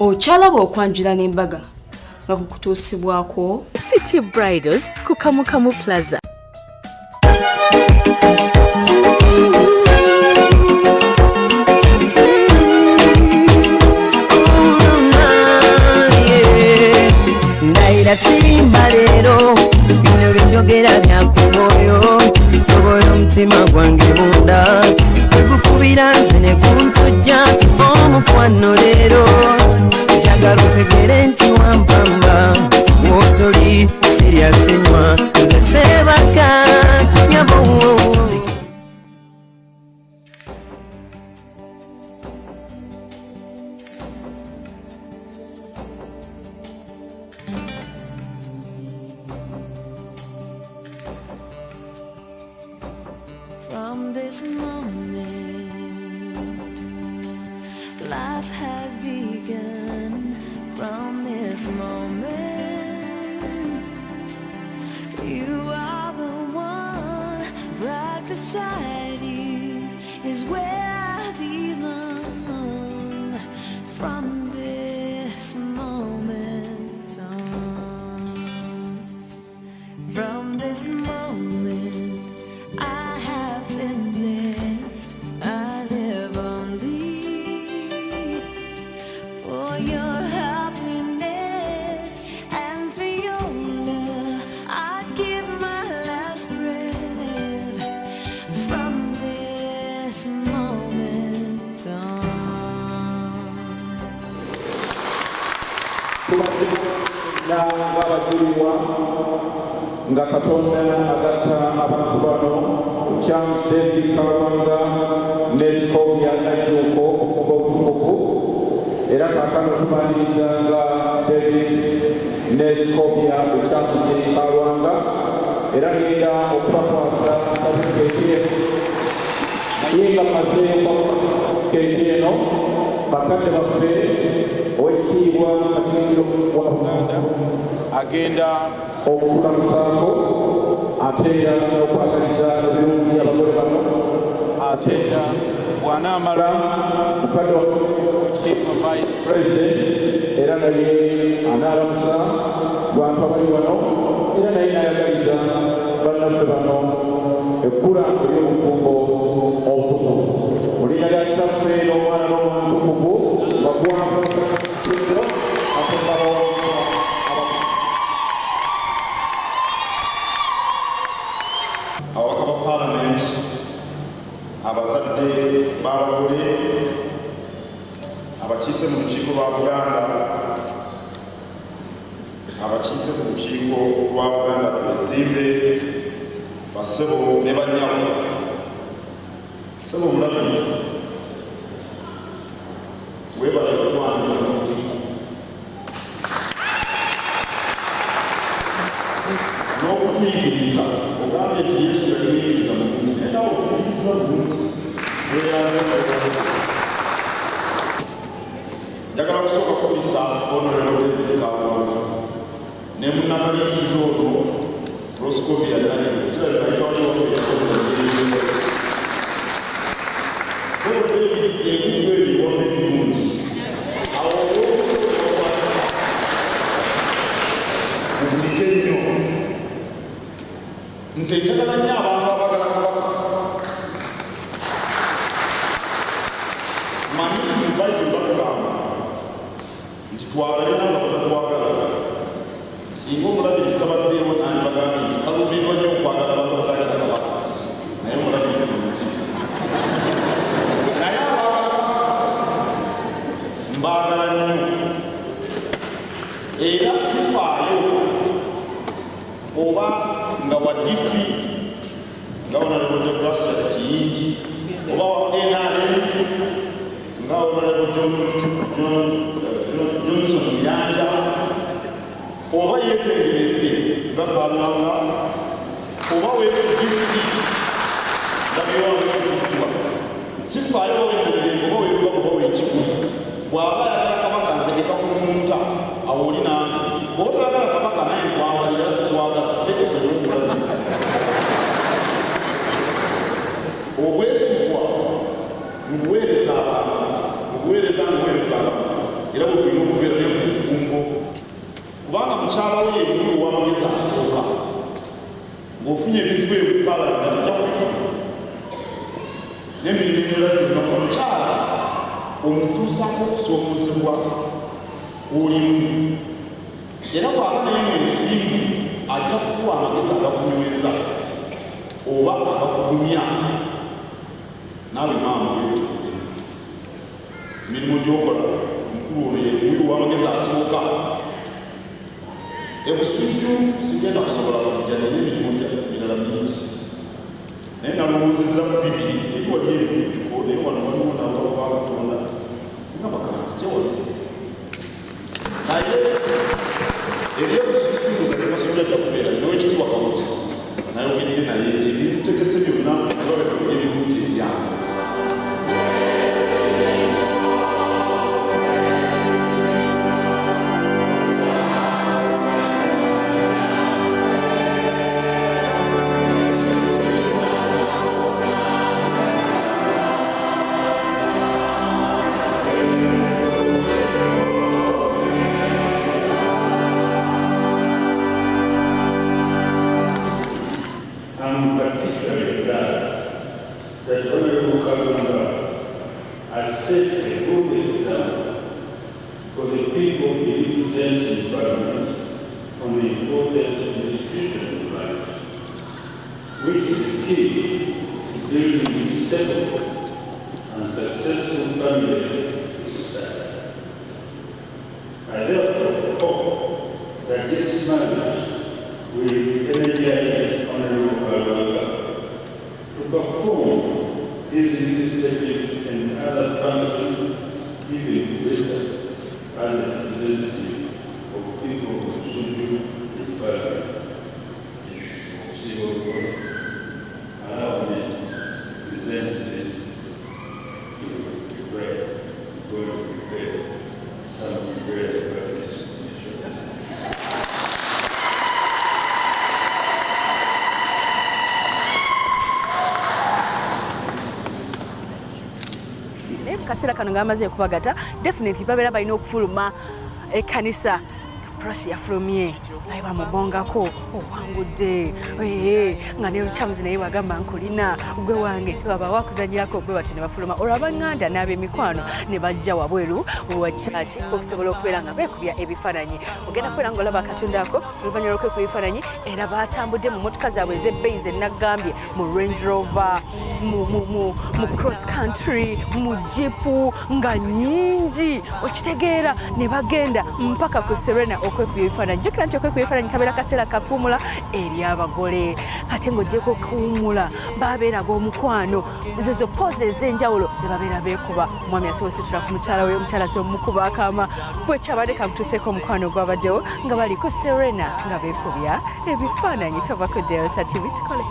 Ochalaba okwanjula n'embaga nga kukutuusibwako City Bridals ku Kamukamu Plaza. Ndaira sirimba leero bino by'enjogera byakumoyo tobola omutima gwange munda tegukubira nze ne kuntujja omukwano leero njagala otegere nti wampamba wotoli siryasenywa nze sebaka nyabo. From this moment, life has begun. From this moment, you are the one. Right beside you is where I belong. From this moment on, from this moment, I have been blessed. I live only for your happiness and for your love. I'd give my last breath from this moment on. nga Katonda agatta abantu bano Charles David Kalwanga ne Scovia Najjuko okufuga obutukuvu era kaakano tumaliriza nga David ne Scovia Charles Kalwanga era ngenda okubakwasa satifikeeti naye nga maze satifikeeti eno bakadde baffe owekitiibwa Katikkiro wa Buganda agenda okulamusaako ate era n'okwagaliza ebirungi abagole bano ate era bw'anaamala mukadde waffe ekitiibwa vice president era naye anaalamusa bantu abali wano era naye n'ayagaliza bannaffe bano ekkula ery'obufumbo obutukuvu mu linnya lya kitaffe n'omwana n'omwana omutukuvu bagwansa kiro ateekawo ababaka ba Parliament, abazadde b'abagole, abakiise mu lukiiko lwa Buganda, abakiise mu lukiiko lwa Buganda Twezimbe, bassebo ne bannyawo, ssebo omulamuzi, weebale batwaniriza mu lukiiko n'okutuyigiriza ogambye nti Yesu yatuyigiriza mu bungi naye nawe otuyigiriza bulungi njagala kusooka kukulisa Honorable David Kalwanga ne munnakaliisiza ono Proscovia Sebo David ebintu ebiwove ebirungi mubulike nnyo nze njagala nnyo abantu abaagala kabaka manyi nti mu Bayibuli batugamba nti twagale nanga batatwagala singa omulabirizi tabaddeewo nandibagambye nti kalumbiddwa nnyo okwagala batatwagala kabaka naye omulabirizi muti naye abaagala kabaka mbaagala nnyo era sifaayo oba nga wa DP nga Honorable Deogratias Kiyingi oba wa NRM nga Honorable Johnson Nyanja oba yeetengeredde nga Kalwanga oba weefugisi nga byewaweefugisiwa sifaayo owendeberenge oba weeruba oba weekikulu bw'aba ayagala kabaka nze tekakumunta awuli nange bw'oba toyagala kabaka naye nkwawalira sikwagala ezo n'omulabirizi obwesigwa mu kuweereza abantu mu kuweereza abantu era bwolina okubeera ne mu bufumbo kubanga mukyalawo yemuli ow'amagezi asooka ng'ofunye ebizibu ebyo palamenti atajja kubifuna n'emirimu emirala gyonna omukyala omutuusako okusoomozebwa olimu era bw'aba naye mu ensimbi ajja kukuwa amagezi agakunyweza oba agakugumya naawe maama wetuge emirimu gy'okola omukulu ono yemuwi ow'amagezi asooka ebusujju sigenda kusobola kujja naye emirimu mirala mingi naye nalowoozezza ku bibiri eri waliyo ebikujjuko naye wano waliwo n'abantu ba Katonda nga bakanzije wali naye eri ebusujju muzadde Kasujju ajja kubeera n'owekitiibwa Kawuki nayogerere naye ebintu tegese byonna olwabekubiri ebirungi ebyange kaseera kano ng'amaze okubagata definitely babeera balina okufuluma ekkanisa prosi yafulumye naye bamubongako owangudde nga ne Lucamuzi naye wagamba nkulina gwe wange baba wakuzanyirako gwe bati ne bafuluma olwo abanganda n'ab'emikwano ne bajja wabweru wa church okusobola okubeera nga beekubya ebifaananyi ogenda kubeera nga olaba Katonda ako oluvannyuma lw'okwekuba ebifaananyi era baatambudde mu motoka zaabwe ez'ebbeeyi ze naggambye mu Range Rover mu cross country mu jipu nga nnyingi okitegeera ne bagenda mpaka ku Serena okwekuba ebifaananyi jjukira nti okwekuba ebifaananyi kabeera kaseera kakuumula eri abagole ate ng'ogyeko okuwummula babeeraga omukwano zezo pose ez'enjawulo ze babeera beekuba omwami asobositula ku mukyala we omukyala se omukuba akaama bwekyabadde kamutuuseeko omukwano gwabaddewo nga bali ku Serena nga beekubya ebifaananyi tova ku Delta TV tukole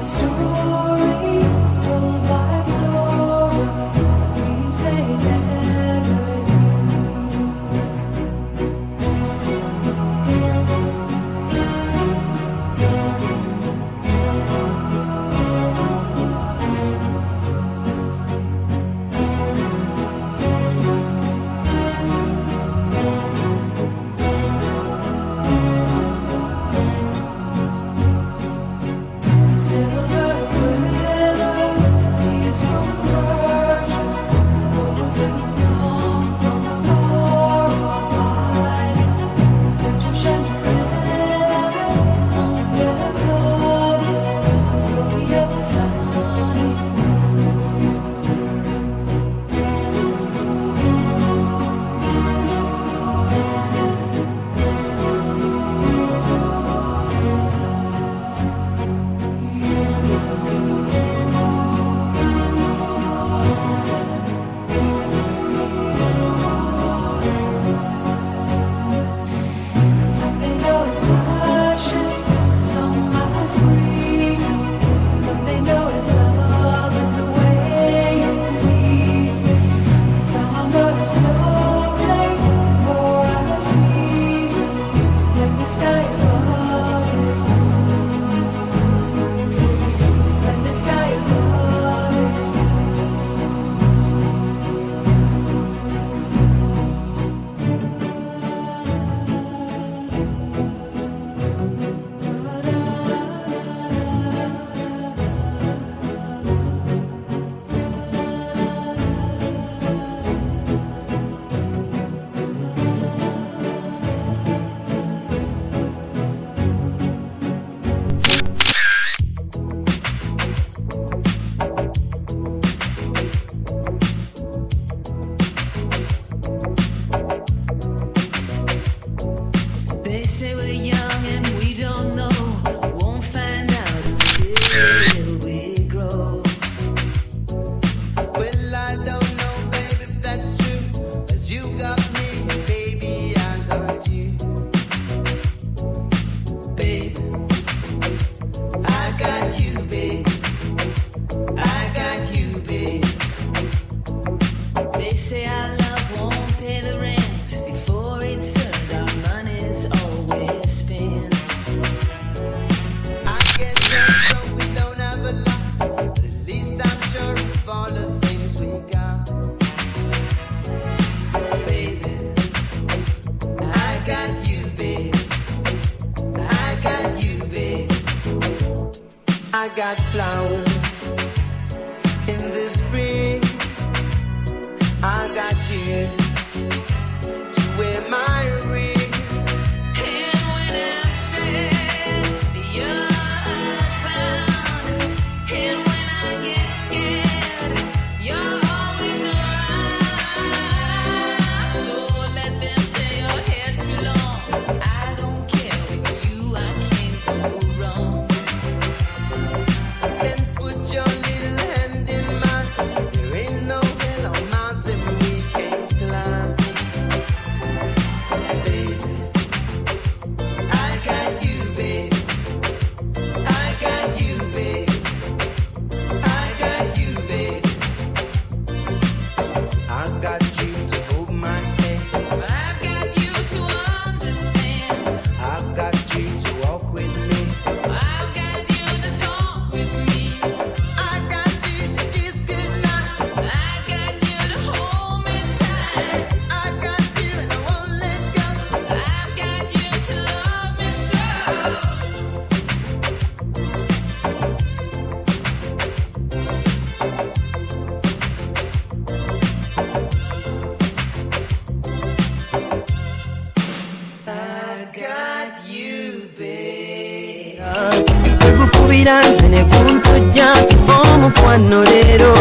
story told by Flora, dreams they never our love won't pay the rent. Before it's earned, our money's always spent. I guess that's so we don't have a lot, but at least I'm sure of all the things we got. Baby, I got you, babe. I got you, babe. I got flowers in the spring. I got you to wear my ring. and when I said you're husband, and when I get scared, you're always around. So let them say your hair's too long. I don't care, with you I can't go wrong. Then put your little hand in mine. There ain't no hill or mountain we can't climb. Baby, I got you, babe. I got you, babe. I got you, babe. I got you to hold my hand. I've got you to understand. I've got you to walk with me. I've got you to talk with me. I got you to kiss goodnight. I've got you to hold me tight. I got you and I won't let go. I've got you to love me so. I've got you, babe. Ekukubira nze ne kuntujja omukwano leero